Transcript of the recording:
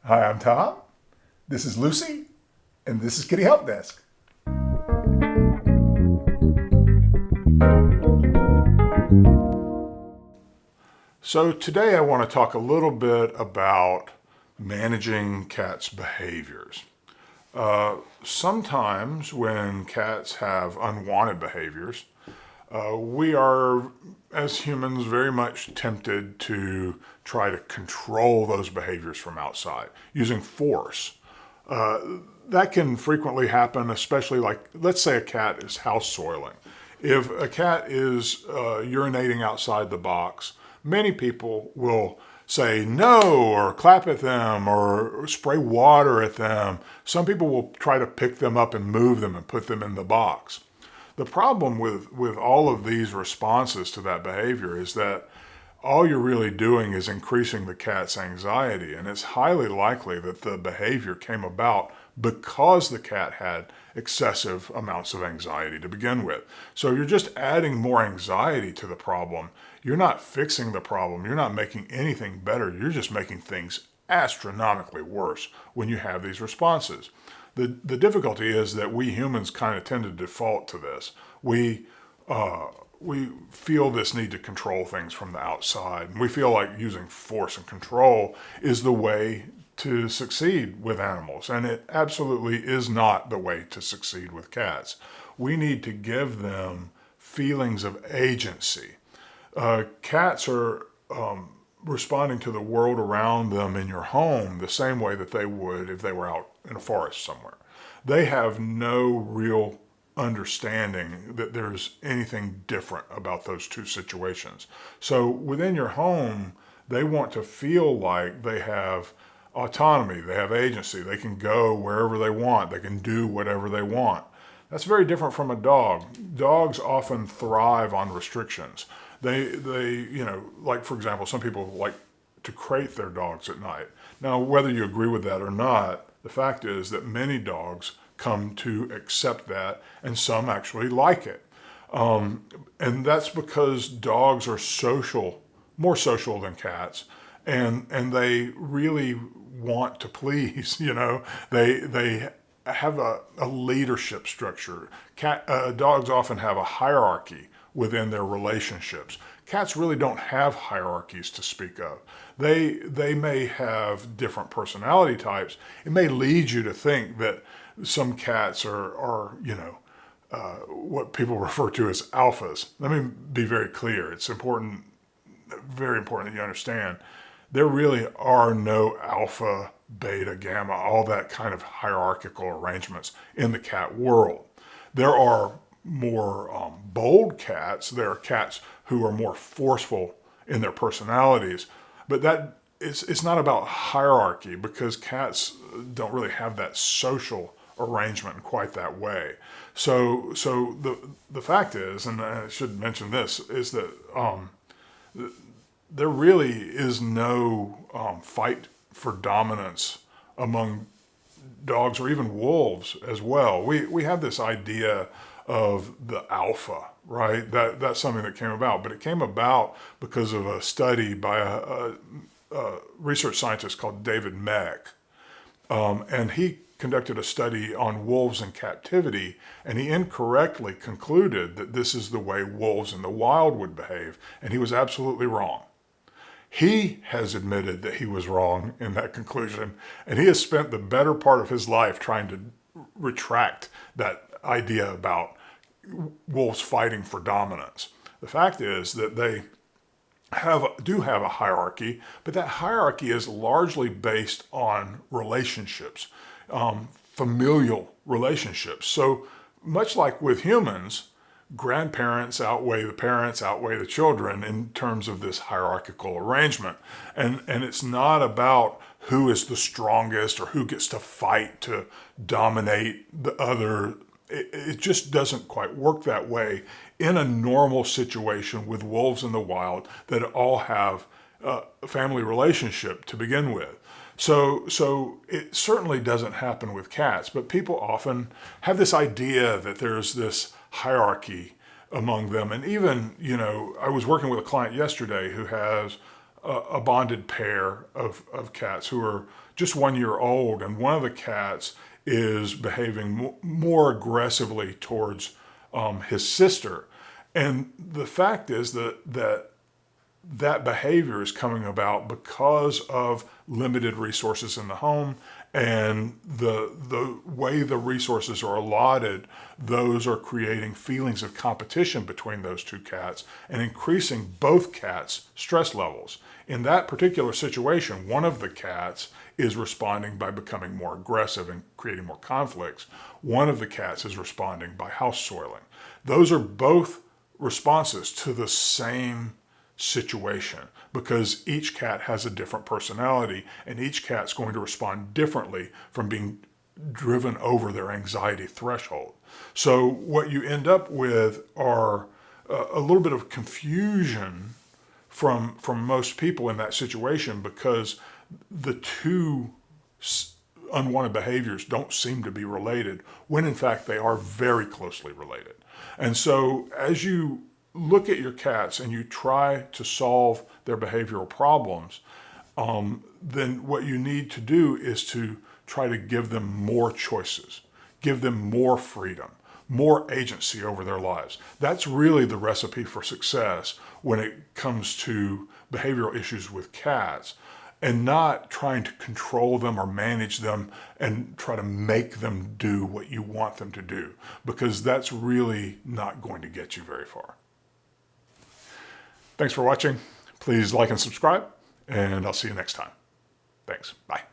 Hi, I'm Tom. This is Lucy, and this is Kitty Help Desk. So today I want to talk a little bit about managing cats' behaviors. Sometimes when cats have unwanted behaviors, we are, as humans, very much tempted to try to control those behaviors from outside using force. That can frequently happen, especially like, let's say a cat is house soiling. If a cat is urinating outside the box, many people will say no or clap at them or spray water at them. Some people will try to pick them up and move them and put them in the box. The problem with all of these responses to that behavior is that all you're really doing is increasing the cat's anxiety, and it's highly likely that the behavior came about because the cat had excessive amounts of anxiety to begin with. So you're just adding more anxiety to the problem. You're not fixing the problem. You're not making anything better. You're just making things astronomically worse when you have these responses. The difficulty is that we humans kind of tend to default to this. We feel this need to control things from the outside. And we feel like using force and control is the way to succeed with animals. And it absolutely is not the way to succeed with cats. We need to give them feelings of agency. Cats are responding to the world around them in your home the same way that they would if they were out in a forest somewhere. They have no real understanding that there's anything different about those two situations. So within your home, they want to feel like they have autonomy, they have agency, they can go wherever they want, they can do whatever they want. That's very different from a dog. Dogs often thrive on restrictions. They like, for example, some people like to crate their dogs at night. Now, whether you agree with that or not, the fact is that many dogs come to accept that, and some actually like it. And that's because dogs are social, more social than cats, and they really want to please. They have a leadership structure. Dogs often have a hierarchy within their relationships. Cats really don't have hierarchies to speak of. They may have different personality types. It may lead you to think that some cats are what people refer to as alphas. Let me be very clear. It's important, very important that you understand. There really are no alpha, beta, gamma, all that kind of hierarchical arrangements in the cat world. There are more bold cats. There are cats who are more forceful in their personalities, but it's not about hierarchy because cats don't really have that social arrangement in quite that way. So the fact is, and I should mention this, is that there really is no fight for dominance among dogs or even wolves as well. We have this idea of the alpha, right? That's something that came about, but it came about because of a study by a research scientist called David Meck. And he conducted a study on wolves in captivity, and he incorrectly concluded that this is the way wolves in the wild would behave, and he was absolutely wrong. He has admitted that he was wrong in that conclusion, and he has spent the better part of his life trying to retract that idea about wolves fighting for dominance. The fact is that they do have a hierarchy, but that hierarchy is largely based on relationships, familial relationships. So much like with humans, grandparents outweigh the parents, outweigh the children in terms of this hierarchical arrangement. And it's not about who is the strongest or who gets to fight to dominate the other. It just doesn't quite work that way in a normal situation with wolves in the wild that all have a family relationship to begin with. So it certainly doesn't happen with cats, but people often have this idea that there's this hierarchy among them. And even, I was working with a client yesterday who has a bonded pair of cats who are just 1 year old, and one of the cats is behaving more aggressively towards his sister. And the fact is that behavior is coming about because of limited resources in the home, and the way the resources are allotted, those are creating feelings of competition between those two cats and increasing both cats' stress levels. In that particular situation, one of the cats is responding by becoming more aggressive and creating more conflicts. One of the cats is responding by house soiling. Those are both responses to the same situation, because each cat has a different personality, and each cat's going to respond differently from being driven over their anxiety threshold. So what you end up with are a little bit of confusion from most people in that situation, because the two unwanted behaviors don't seem to be related, when in fact they are very closely related. And so as you look at your cats and you try to solve their behavioral problems, then what you need to do is to try to give them more choices, give them more freedom, more agency over their lives. That's really the recipe for success when it comes to behavioral issues with cats, and not trying to control them or manage them and try to make them do what you want them to do, because that's really not going to get you very far. Thanks for watching. Please like and subscribe, and I'll see you next time. Thanks. Bye.